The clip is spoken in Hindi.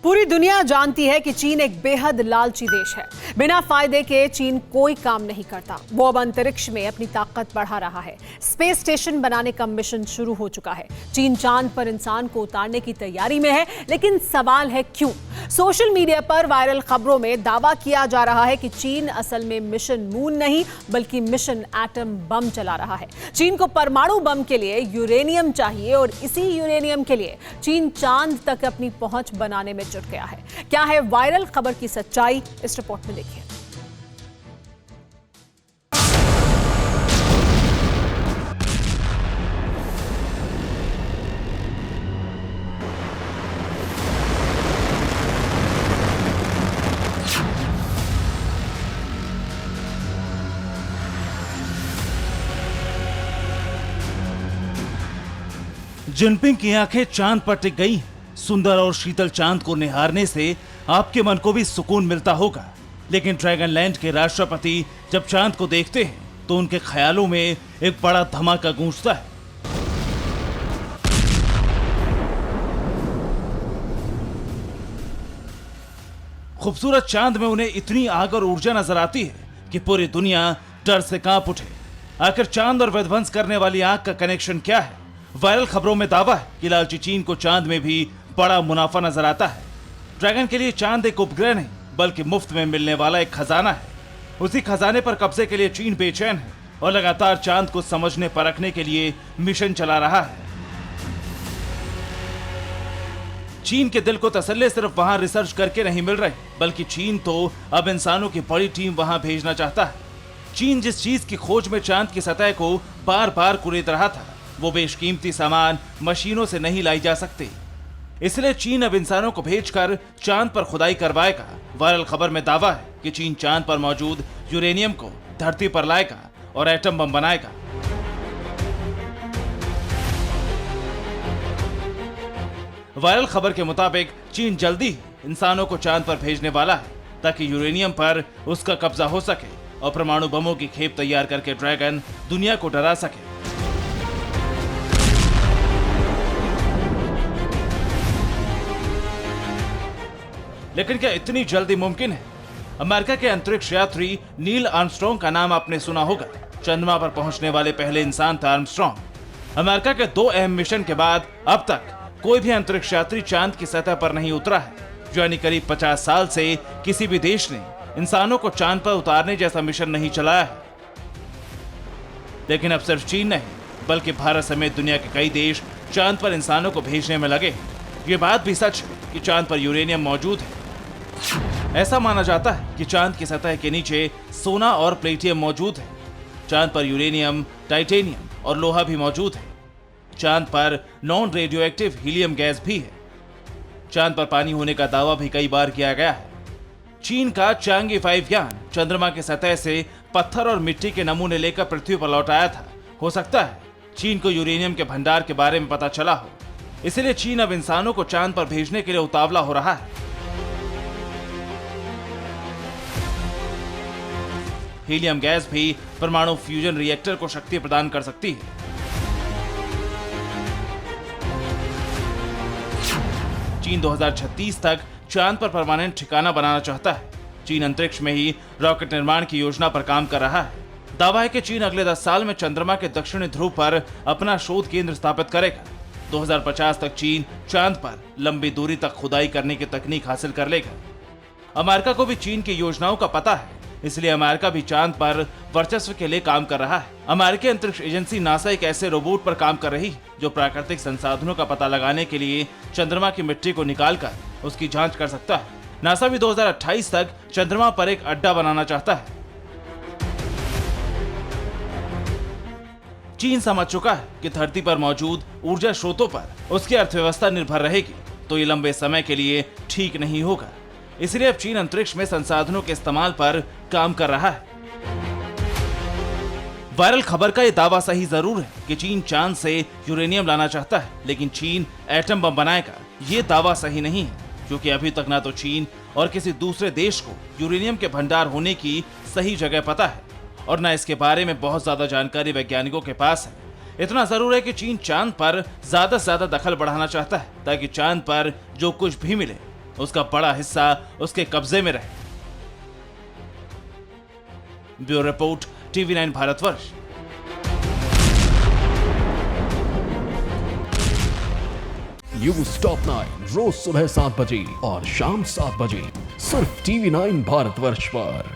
पूरी दुनिया जानती है कि चीन एक बेहद लालची देश है। बिना फायदे के चीन कोई काम नहीं करता। वो अब अंतरिक्ष में अपनी ताकत बढ़ा रहा है। स्पेस स्टेशन बनाने का मिशन शुरू हो चुका है। चीन चांद पर इंसान को उतारने की तैयारी में है, लेकिन सवाल है क्यों? सोशल मीडिया पर वायरल खबरों में दावा किया जा रहा है कि चीन असल में मिशन मून नहीं बल्कि मिशन एटम बम चला रहा है। चीन को परमाणु बम के लिए यूरेनियम चाहिए और इसी यूरेनियम के लिए चीन चांद तक अपनी पहुंच बनाने में जुट गया है। क्या है वायरल खबर की सच्चाई, इस रिपोर्ट में देखिए। जिनपिंग की आंखें चांद पर टिक गई। सुंदर और शीतल चांद को निहारने से आपके मन को भी सुकून मिलता होगा, लेकिन ड्रैगनलैंड के राष्ट्रपति जब चांद को देखते हैं तो उनके ख्यालों में एक बड़ा धमाका गूंजता है। खूबसूरत चांद में उन्हें इतनी आग और ऊर्जा नजर आती है कि पूरी दुनिया डर से कांप उठे। आखिर चांद और विध्वंस करने वाली आग का कनेक्शन क्या है? वायरल खबरों में दावा है कि लालची चीन को चांद में भी बड़ा मुनाफा नजर आता है। ड्रैगन के लिए चांद एक उपग्रह नहीं बल्कि मुफ्त में मिलने वाला एक खजाना है। उसी खजाने पर कब्जे के लिए चीन बेचैन है और लगातार चांद को समझने परखने के लिए मिशन चला रहा है। चीन के दिल को तसल्ली सिर्फ वहां रिसर्च करके नहीं मिल रही, बल्कि चीन तो अब इंसानों की बड़ी टीम वहां भेजना चाहता है। चीन जिस चीज की खोज में चांद की सतह को बार बार कुरेद रहा था, वो बेशकीमती सामान मशीनों से नहीं लाई जा सकते। इसलिए चीन अब इंसानों को भेजकर चांद पर खुदाई करवाएगा। वायरल खबर में दावा है कि चीन चांद पर मौजूद यूरेनियम को धरती पर लाएगा और एटम बम बनाएगा। वायरल खबर के मुताबिक चीन जल्दी ही इंसानों को चांद पर भेजने वाला है ताकि यूरेनियम पर उसका कब्जा हो सके और परमाणु बमों की खेप तैयार करके ड्रैगन दुनिया को डरा सके। लेकिन क्या इतनी जल्दी मुमकिन है? अमेरिका के अंतरिक्ष यात्री नील आर्मस्ट्रॉन्ग का नाम आपने सुना होगा। चंद्रमा पर पहुंचने वाले पहले इंसान था आर्मस्ट्रॉन्ग। अमेरिका के 2 अहम मिशन के बाद अब तक कोई भी अंतरिक्ष यात्री चांद की सतह पर नहीं उतरा है। यानी करीब 50 साल से किसी भी देश ने इंसानों को चांद पर उतारने जैसा मिशन नहीं चलाया है। लेकिन अब सिर्फ चीन नहीं बल्कि भारत समेत दुनिया के कई देश चांद पर इंसानों को भेजने में लगे। ये बात भी सच है कि चांद पर यूरेनियम मौजूद है। ऐसा माना जाता है कि चांद की सतह के नीचे सोना और प्लेटियम मौजूद है। चांद पर यूरेनियम, टाइटेनियम और लोहा भी मौजूद है। चांद पर non radio active helium gas भी है। चांद पर पानी होने का दावा भी कई बार किया गया है। चीन का चांगी 5 यान चंद्रमा की सतह से पत्थर और मिट्टी के नमूने लेकर पृथ्वी पर लौट आया था। हो सकता है चीन को यूरेनियम के भंडार के बारे में पता चला हो, इसलिए चीन अब इंसानों को चांद पर भेजने के लिए उतावला हो रहा है। हीलियम गैस भी परमाणु फ्यूजन रिएक्टर को शक्ति प्रदान कर सकती है। चीन 2036 तक चांद पर परमानेंट ठिकाना बनाना चाहता है। चीन अंतरिक्ष में ही रॉकेट निर्माण की योजना पर काम कर रहा है। दावा है कि चीन अगले 10 साल में चंद्रमा के दक्षिणी ध्रुव पर अपना शोध केंद्र स्थापित करेगा। 2050 तक चीन चांद पर लंबी दूरी तक खुदाई करने की तकनीक हासिल कर लेगा। अमेरिका को भी चीन की योजनाओं का पता है, इसलिए अमेरिका भी चांद पर वर्चस्व के लिए काम कर रहा है। अमेरिकी अंतरिक्ष एजेंसी नासा एक ऐसे रोबोट पर काम कर रही है जो प्राकृतिक संसाधनों का पता लगाने के लिए चंद्रमा की मिट्टी को निकालकर उसकी जांच कर सकता है। नासा भी 2028 तक चंद्रमा पर एक अड्डा बनाना चाहता है। चीन समझ चुका है कि धरती पर मौजूद ऊर्जा स्रोतों पर उसकी अर्थव्यवस्था निर्भर रहेगी, तो ये लंबे समय के लिए ठीक नहीं होगा। इसलिए अब चीन अंतरिक्ष में संसाधनों के इस्तेमाल पर काम कर रहा है। वायरल खबर का यह दावा सही जरूर है कि चीन चांद से यूरेनियम लाना चाहता है, लेकिन चीन एटम बम बनाएगा ये दावा सही नहीं है, क्योंकि अभी तक ना तो चीन और किसी दूसरे देश को यूरेनियम के भंडार होने की सही जगह पता है और न इसके बारे में बहुत ज्यादा जानकारी वैज्ञानिकों के पास है। इतना जरूर है कि चीन चांद पर ज्यादा से ज्यादा दखल बढ़ाना चाहता है ताकि चांद पर जो कुछ भी मिले उसका बड़ा हिस्सा उसके कब्जे में रहे। Bureau report, TV9 Bharatvarsh. News top 9 रोज सुबह 7 बजे और शाम 7 बजे सिर्फ TV9 भारतवर्ष पर।